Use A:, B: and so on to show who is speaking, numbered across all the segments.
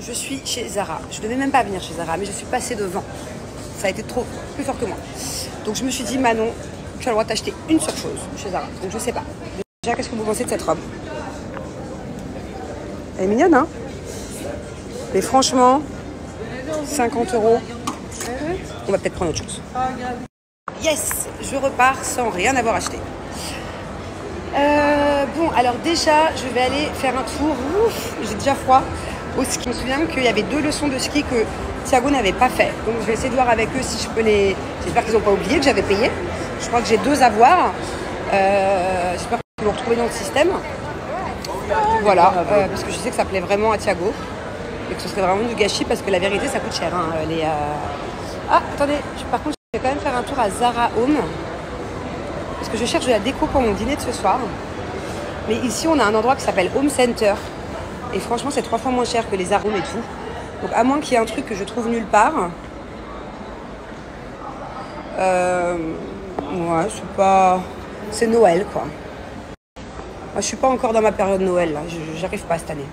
A: je suis chez Zara. Je devais même pas venir chez Zara, mais je suis passée devant. Ça a été trop, plus fort que moi. Donc je me suis dit, Manon, tu as le droit d'acheter une seule chose chez Zara. Donc je sais pas. Déjà, qu'est-ce que vous pensez de cette robe? Elle est mignonne, hein? Mais franchement, 50 €. On va peut-être prendre autre chose. Yes, je repars sans rien avoir acheté. Bon, alors déjà, je vais aller faire un tour. Ouf, j'ai déjà froid. Au ski. Je me souviens qu'il y avait 2 leçons de ski que Thiago n'avait pas fait. Donc je vais essayer de voir avec eux si je peux les... J'espère qu'ils n'ont pas oublié que j'avais payé. Je crois que j'ai 2 à voir. J'espère qu'ils vont retrouver dans le système. Voilà, parce que je sais que ça plaît vraiment à Thiago. Et que ce serait vraiment du gâchis parce que la vérité, ça coûte cher. Hein, Ah, attendez, par contre, je vais quand même faire un tour à Zara Home. Parce que je cherche de la déco pour mon dîner de ce soir. Mais ici, on a un endroit qui s'appelle Home Center. Et franchement, c'est 3 fois moins cher que les arômes et tout. Donc, à moins qu'il y ait un truc que je trouve nulle part. Ouais, c'est pas... C'est Noël, quoi. Moi, je suis pas encore dans ma période Noël, là. J'arrive pas cette année.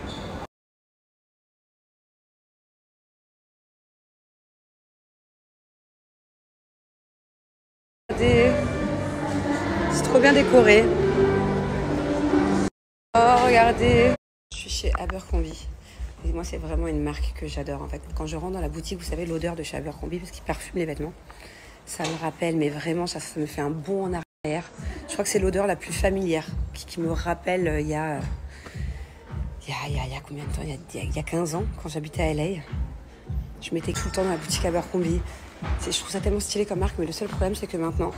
A: C'est trop bien décoré. Oh, regardez. Je suis chez Abercrombie. Et moi, c'est vraiment une marque que j'adore, en fait. Quand je rentre dans la boutique, vous savez, l'odeur de chez Abercrombie, parce qu'ils parfument les vêtements. Ça me rappelle, mais vraiment, ça me fait un bond en arrière. Je crois que c'est l'odeur la plus familière qui me rappelle il y a combien de temps? Il y a 15 ans, quand j'habitais à LA. Je m'étais tout le temps dans la boutique Abercrombie. Je trouve ça tellement stylé comme marque, mais le seul problème, c'est que maintenant,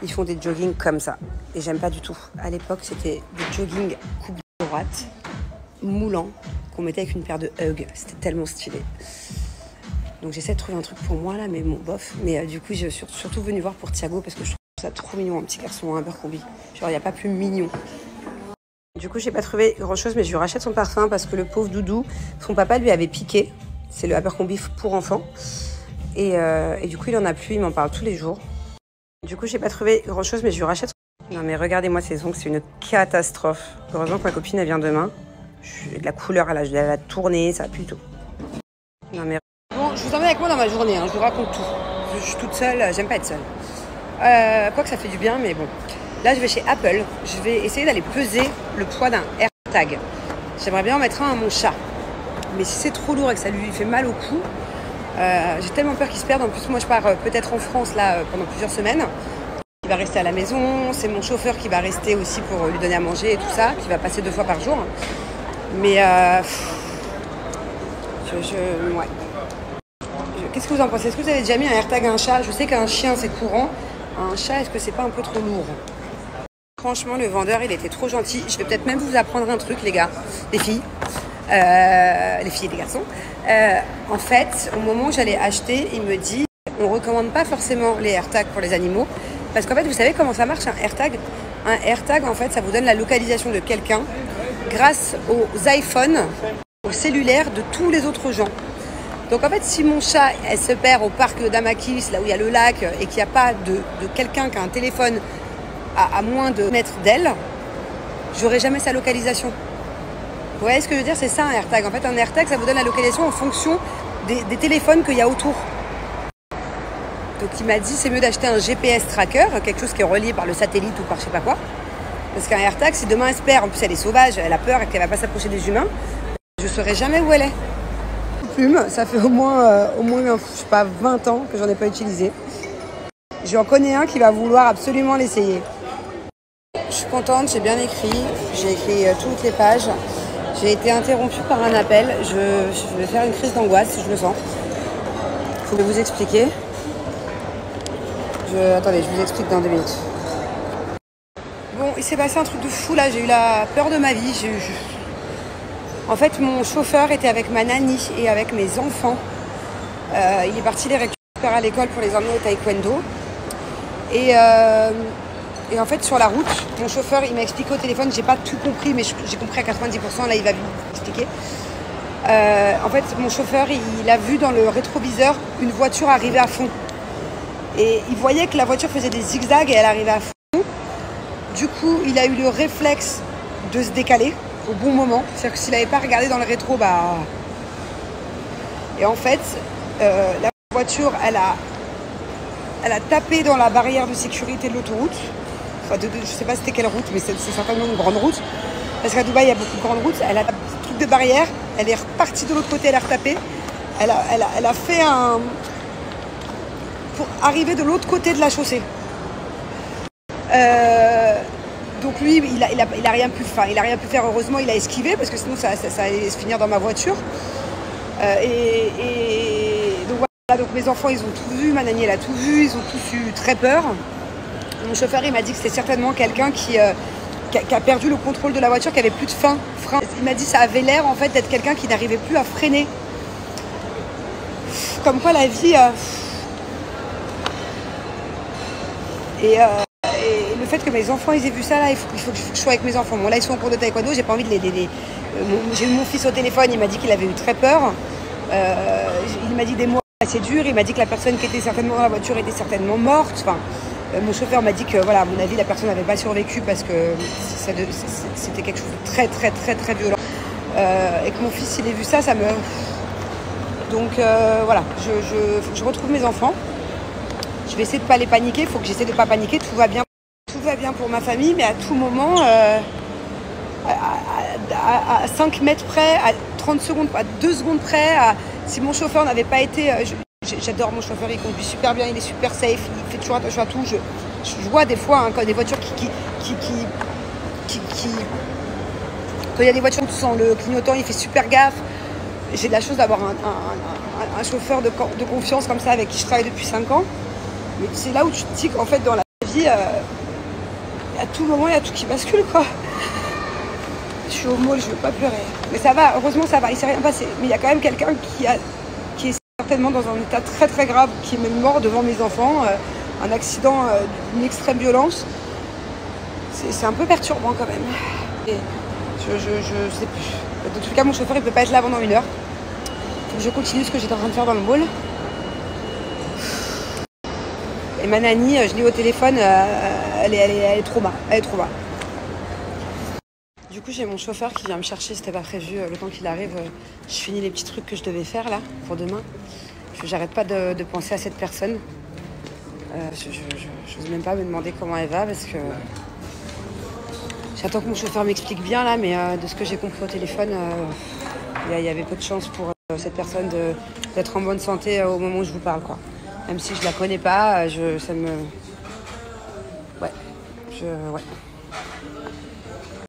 A: ils font des joggings comme ça. Et j'aime pas du tout. À l'époque, c'était des joggings coupe droite, moulants, qu'on mettait avec une paire de Hugg. C'était tellement stylé. Donc j'essaie de trouver un truc pour moi, là, mais bon, bof. Mais du coup, je suis surtout venue voir pour Thiago, parce que je trouve ça trop mignon, un petit garçon à Abercrombie. Genre, il n'y a pas plus mignon. Du coup, j'ai pas trouvé grand-chose, mais je lui rachète son parfum, parce que le pauvre doudou, son papa lui avait piqué. C'est le Abercrombie pour enfants. Et du coup, il en a plus, il m'en parle tous les jours. Du coup, j'ai pas trouvé grand-chose, mais je lui rachète. Non, mais regardez-moi ces ongles, c'est une catastrophe. Heureusement que ma copine, elle vient demain. De la couleur, elle a tourné, ça va plus du tout. Non, mais... Bon, je vous emmène avec moi dans ma journée, hein, je vous raconte tout. Je suis toute seule, j'aime pas être seule. Quoi que ça fait du bien, mais bon. Là, je vais chez Apple. Je vais essayer d'aller peser le poids d'un AirTag. J'aimerais bien en mettre un à mon chat. Mais si c'est trop lourd et que ça lui fait mal au cou, j'ai tellement peur qu'il se perde. En plus, moi, je pars peut-être en France là pendant plusieurs semaines. Il va rester à la maison. C'est mon chauffeur qui va rester aussi pour lui donner à manger et tout ça, qui va passer 2 fois par jour. Mais ouais. Qu'est-ce que vous en pensez? Est-ce que vous avez déjà mis un AirTag à un chat? Je sais qu'un chien, c'est courant. Un chat, est-ce que c'est pas un peu trop lourd? Franchement, le vendeur, il était trop gentil. Je vais peut-être même vous apprendre un truc, les gars, les filles. Les filles et les garçons. En fait, au moment où j'allais acheter, il me dit on recommande pas forcément les AirTags pour les animaux parce qu'en fait, vous savez comment ça marche un AirTag? Un AirTag, en fait, ça vous donne la localisation de quelqu'un grâce aux iPhones, aux cellulaires de tous les autres gens. Donc en fait, si mon chat elle se perd au parc de Damakis, là où il y a le lac, et qu'il n'y a pas de quelqu'un qui a un téléphone à moins de mètres d'elle, j'aurai jamais sa localisation. Vous voyez ce que je veux dire? C'est ça un AirTag. En fait, un AirTag, ça vous donne la localisation en fonction des téléphones qu'il y a autour. Donc il m'a dit c'est mieux d'acheter un GPS tracker, quelque chose qui est relié par le satellite ou par je sais pas quoi. Parce qu'un AirTag, si demain elle se perd, en plus elle est sauvage, elle a peur et qu'elle va pas s'approcher des humains, je ne saurais jamais où elle est. Plume, ça fait au moins je sais pas, 20 ans que j'en ai pas utilisé. J'en connais un qui va vouloir absolument l'essayer. Je suis contente, j'ai bien écrit, j'ai écrit toutes les pages. J'ai été interrompue par un appel. Je vais faire une crise d'angoisse si je le sens. Je vais vous expliquer. Attendez, je vous explique dans 2 minutes. Bon, il s'est passé un truc de fou là. J'ai eu la peur de ma vie. En fait, mon chauffeur était avec ma nanny et avec mes enfants. Il est parti les récupérer à l'école pour les emmener au taekwondo. Et en fait, sur la route, mon chauffeur, il m'a expliqué au téléphone, j'ai pas tout compris, mais j'ai compris à 90%, là, il va m'expliquer. En fait, mon chauffeur, il a vu dans le rétroviseur une voiture arriver à fond. Et il voyait que la voiture faisait des zigzags et elle arrivait à fond. Du coup, il a eu le réflexe de se décaler au bon moment. C'est-à-dire que s'il n'avait pas regardé dans le rétro, Et en fait, la voiture, elle a tapé dans la barrière de sécurité de l'autoroute. Enfin, je ne sais pas c'était quelle route, mais c'est certainement une grande route. Parce qu'à Dubaï, il y a beaucoup de grandes routes. Elle a un truc de barrière. Elle est repartie de l'autre côté, elle a retapé. Elle a fait un... pour arriver de l'autre côté de la chaussée. Donc lui, il a rien pu faire. Il a rien pu faire. Heureusement, il a esquivé parce que sinon, ça allait se finir dans ma voiture. Donc voilà. Donc mes enfants, ils ont tout vu. Ma nanny, elle a tout vu. Ils ont tous eu très peur. Mon chauffeur, il m'a dit que c'était certainement quelqu'un qui a perdu le contrôle de la voiture, qui avait plus de frein. Il m'a dit que ça avait l'air en fait d'être quelqu'un qui n'arrivait plus à freiner. Comme quoi la vie... Et le fait que mes enfants ils aient vu ça là, il faut que je sois avec mes enfants. Bon là ils sont en cours de taekwondo, j'ai pas envie de les... J'ai eu mon fils au téléphone, il m'a dit qu'il avait eu très peur. Il m'a dit des mots assez durs, il m'a dit que la personne qui était certainement dans la voiture était certainement morte. Enfin, mon chauffeur m'a dit que voilà, à mon avis la personne n'avait pas survécu parce que c'était quelque chose de très très très très violent. Et que mon fils il ait vu ça, ça me... Donc voilà, je retrouve mes enfants. Je vais essayer de ne pas les paniquer, il faut que j'essaie de ne pas paniquer, tout va bien. Tout va bien pour ma famille, mais à tout moment, à 5 mètres près, à 30 secondes, à 2 secondes près, si mon chauffeur n'avait pas été... J'adore mon chauffeur, il conduit super bien, il est super safe, il fait toujours attention à tout. Je vois des fois quand des voitures quand il y a des voitures sans le clignotant, il fait super gaffe. J'ai de la chance d'avoir un chauffeur de confiance comme ça avec qui je travaille depuis 5 ans. Mais c'est là où tu te dis qu'en fait dans la vie, à tout moment il y a tout qui bascule quoi. Je suis au moule, je veux pas pleurer. Mais ça va, heureusement ça va, il s'est rien passé. Mais il y a quand même quelqu'un qui est certainement dans un état très très grave, qui est même mort devant mes enfants. Un accident d'une extrême violence. C'est un peu perturbant quand même. Et je sais plus. Dans tout cas mon chauffeur il peut pas être là pendant 1 heure. Faut que je continue ce que j'étais en train de faire dans le moule. Et ma nanny, je l'ai au téléphone, elle est trop bas. Elle est trop bas. Du coup, j'ai mon chauffeur qui vient me chercher, c'était pas prévu. Le temps qu'il arrive, je finis les petits trucs que je devais faire là, pour demain. J'arrête pas de penser à cette personne. Je n'ose même pas me demander comment elle va parce que... J'attends que mon chauffeur m'explique bien là, mais de ce que j'ai compris au téléphone, il y avait peu de chance pour cette personne d'être en bonne santé au moment où je vous parle, quoi. Même si je la connais pas, ça me... Ouais.